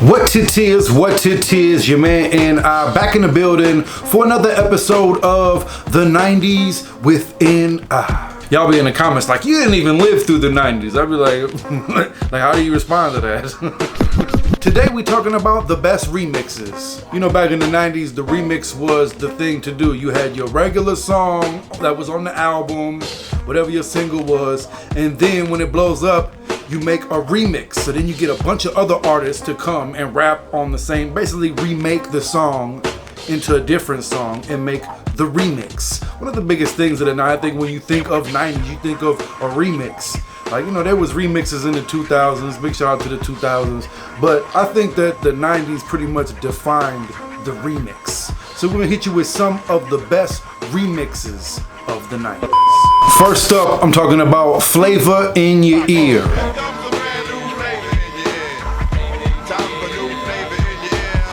What it is, your man and I back in the building for another episode of the 90s within Y'all be in the comments like, you didn't even live through the 90s. I'd be like, like, how do you respond to that? Today we talking about the best remixes. You know, back in the 90s, the remix was the thing to do. You had your regular song that was on the album, whatever your single was, and then when it blows up, you make a remix. So then you get a bunch of other artists to come and rap on the same, basically remake the song into a different song and make the remix. One of the biggest things of the night, I think when you think of 90s, you think of a remix. Like, you know, there was remixes in the 2000s, big shout out to the 2000s, but I think that the 90s pretty much defined the remix. So we're gonna hit you with some of the best remixes of the 90s. First up, I'm talking about Flavor in Your Ear.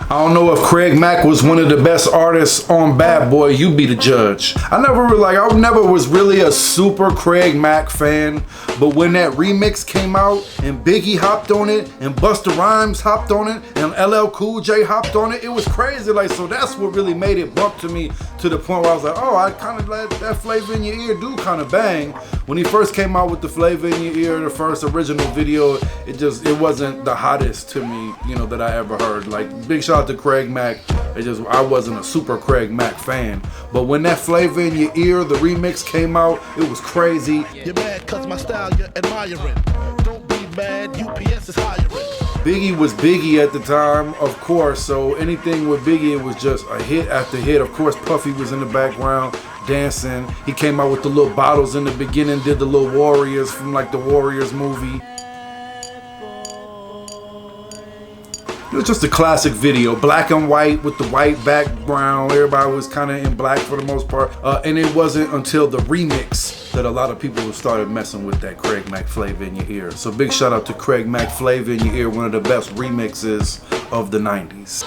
I don't know if Craig Mack was one of the best artists on Bad Boy. You be the judge. I never was really a super Craig Mack fan, but when that remix came out and Biggie hopped on it and Busta Rhymes hopped on it and LL Cool J hopped on it, it was crazy. Like, so that's what really made it bump to me to the point where I was like, oh, I kind of let that Flavor in Your Ear do kind of bang. When he first came out with the Flavor in Your Ear, the first original video, it wasn't the hottest to me, you know, that I ever heard. Like, big shout out to Craig Mack. I wasn't a super Craig Mack fan, but when that Flavor in Your Ear, the remix came out, it was crazy. You're mad cause my style you're admiring. Don't be mad, UPS is hiring. Biggie was Biggie at the time, of course, so anything with Biggie, it was just a hit after hit. Of course, Puffy was in the background dancing. He came out with the little bottles in the beginning, did the little Warriors from like the Warriors movie. It was just a classic video, black and white with the white background. Everybody was kind of in black for the most part. And it wasn't until the remix that a lot of people started messing with that Craig Mack Flavor in Your Ear. So big shout out to Craig Mack Flavor in Your Ear, one of the best remixes of the 90s.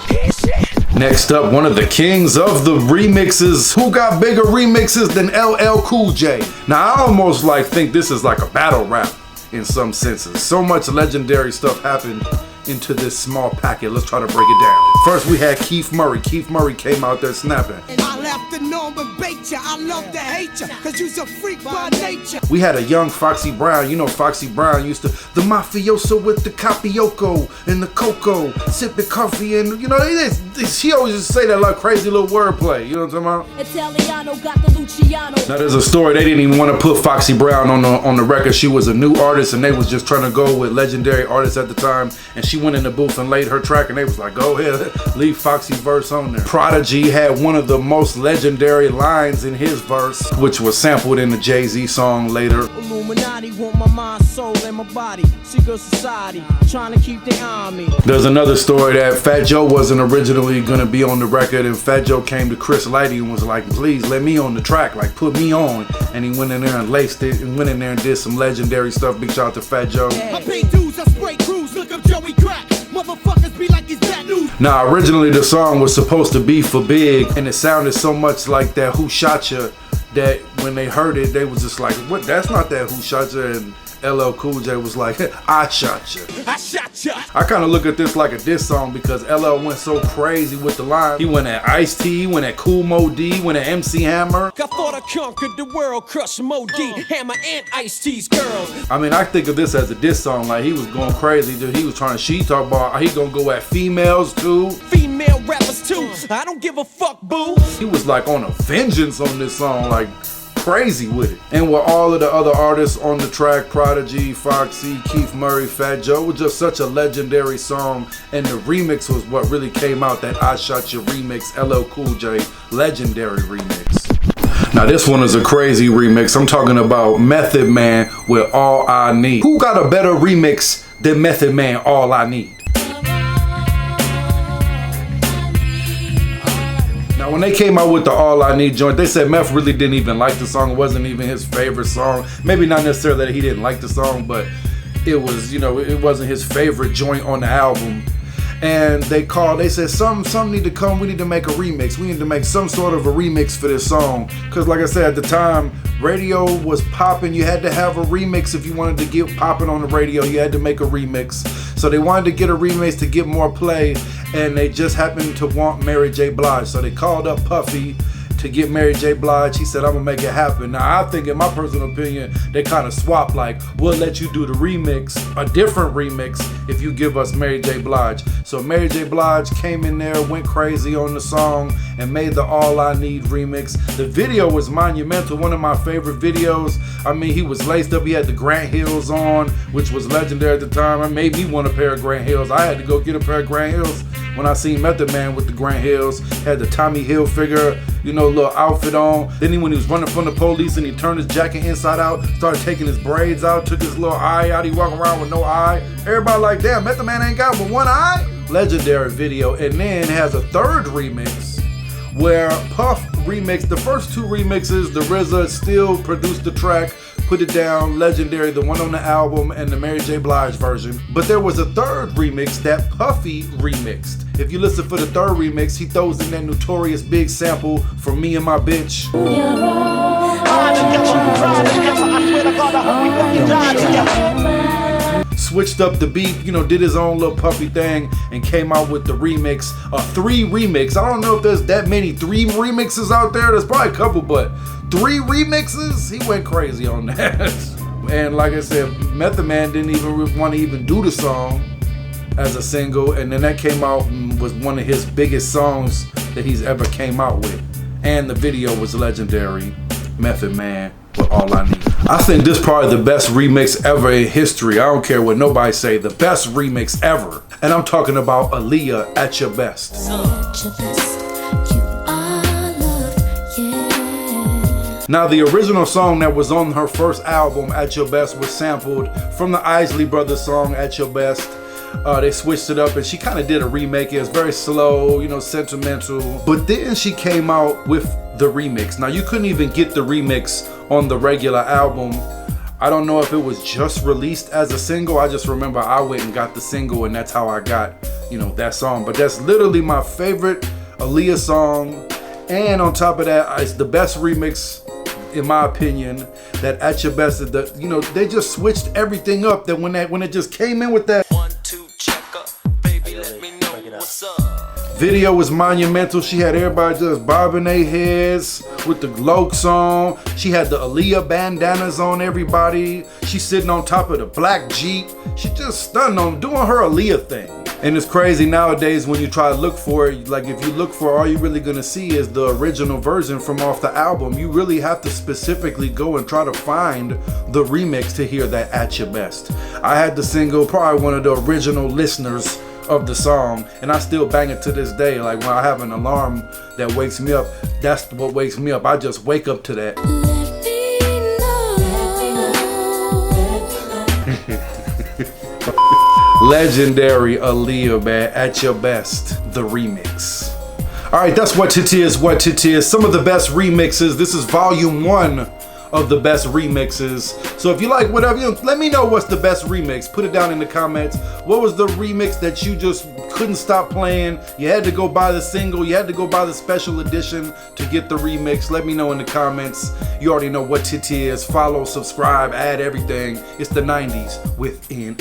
Next up, one of the kings of the remixes. Who got bigger remixes than LL Cool J? Now I almost think this is like a battle rap in some senses. So much legendary stuff happened into this small packet. Let's try to break it down. First we had Keith Murray. Keith Murray came out there snapping. I left the norm and bait ya. I love to hate ya, cause you's a freak by nature. We had a young Foxy Brown. You know Foxy Brown used to, the mafioso with the capioco and the cocoa, sipping coffee, and you know, he always just say that like crazy little wordplay. You know what I'm talking about? Italiano got the Luciano. Now there's a story, they didn't even want to put Foxy Brown on the record. She was a new artist and they was just trying to go with legendary artists at the time, and she went in the booth and laid her track and they was like, go ahead, leave Foxy verse on there. Prodigy had one of the most legendary lines in his verse, which was sampled in the Jay-Z song later. Illuminati want my mind, soul, and my body. Secret society trying to keep their eye on me. There's another story that Fat Joe wasn't originally gonna be on the record, and Fat Joe came to Chris Lighty and was like, please let me on the track, like put me on. And he went in there and laced it and went in there and did some legendary stuff. Big shout out to Fat Joe. I pay dues, I spray crews, look up Joey Crack. Motherfuckers be like he's that news. Now originally the song was supposed to be for Big, and it sounded so much like that Who Shot Ya that when they heard it, they was just like, what, that's not that Who Shot Ya, and LL Cool J was like, I shot ya. I shot ya. I kind of look at this like a diss song because LL went so crazy with the line. He went at Ice-T, he went at Kool Moe Dee, went at MC Hammer. I thought I conquered the world, crush Moe Dee, Hammer, and Ice-T's girls. I mean, I think of this as a diss song. Like, he was going crazy. Dude. He was trying to talk about he gonna go at females too. Female rappers too. I don't give a fuck, boo. He was like on a vengeance on this song, like crazy with it. And with all of the other artists on the track, Prodigy, Foxy, Keith Murray, Fat Joe, it was just such a legendary song. And the remix was what really came out, that I Shot Ya remix, LL Cool J, legendary remix. Now this one is a crazy remix. I'm talking about Method Man with All I Need. Who got a better remix than Method Man, All I Need? Now when they came out with the All I Need joint, they said Meth really didn't even like the song. It wasn't even his favorite song. Maybe not necessarily that he didn't like the song, but it was, you know, it wasn't his favorite joint on the album. And they said some need to come, we need to make a remix. We need to make some sort of a remix for this song. Cause like I said, at the time, Radio was popping. You had to have a remix if you wanted to get popping on the radio. You had to make a remix. So they wanted to get a remix to get more play, and they just happened to want Mary J. Blige. So they called up Puffy to get Mary J. Blige. He said, I'm gonna make it happen. Now I think, in my personal opinion, they kind of swapped, like, we'll let you do the remix, a different remix, if you give us Mary J. Blige. So Mary J. Blige came in there, went crazy on the song, and made the All I Need remix. The video was monumental, one of my favorite videos. I mean, he was laced up, he had the Grant Hills on, which was legendary at the time. It made me want a pair of Grant Hills. I had to go get a pair of Grant Hills when I seen Method Man with the Grant Hills. Had the Tommy Hilfiger, you know, little outfit on. Then when he was running from the police and he turned his jacket inside out, started taking his braids out, took his little eye out, he walking around with no eye. Everybody like, damn, Method Man ain't got but one eye? Legendary video. And then has a third remix where Puff remixed the first two remixes. The RZA still produced the track, put it down, legendary, the one on the album and the Mary J. Blige version. But there was a third remix that Puffy remixed. If you listen for the third remix, he throws in that notorious big sample from Me and My Bitch. Switched up the beat, you know, did his own little Puffy thing and came out with the remix, a 3 remix. I don't know if there's that many 3 remixes out there. There's probably a couple, but 3 remixes? He went crazy on that. And like I said, Method Man didn't even want to even do the song as a single, and then that came out and was one of his biggest songs that he's ever came out with. And the video was legendary. Method Man with All I Need. I think this probably the best remix ever in history. I don't care what nobody say, the best remix ever. And I'm talking about Aaliyah, At Your Best. Now the original song that was on her first album, At Your Best, was sampled from the Isley Brothers song, At Your Best. They switched it up and she kind of did a remake. It was very slow, you know, sentimental. But then she came out with the remix. Now you couldn't even get the remix on the regular album. I don't know if it was just released as a single. I just remember I went and got the single and that's how I got, you know, that song. But that's literally my favorite Aaliyah song. And on top of that, it's the best remix, in my opinion, that At Your Best is the, you know, they just switched everything up. That when it just came in with that 1, 2, check up, baby, let me know what's up. Video was monumental. She had everybody just bobbing their heads with the Lokes on. She had the Aaliyah bandanas on everybody. She's sitting on top of the black Jeep. She just stunned on doing her Aaliyah thing. And it's crazy nowadays when you try to look for it, like if you look for, all you're really gonna see is the original version from off the album. You really have to specifically go and try to find the remix to hear that At Your Best. I had the single, probably one of the original listeners of the song, and I still bang it to this day. Like when I have an alarm that wakes me up, that's what wakes me up. I just wake up to that. Legendary Aaliyah, man, At Your Best, the remix. All right, that's what it is, what it is. Some of the best remixes. This is volume 1 of the best remixes. So if you like whatever, you know, let me know what's the best remix. Put it down in the comments. What was the remix that you just couldn't stop playing? You had to go buy the single, you had to go buy the special edition to get the remix. Let me know in the comments. You already know what it is. Follow, subscribe, add everything. It's the 90s with NI.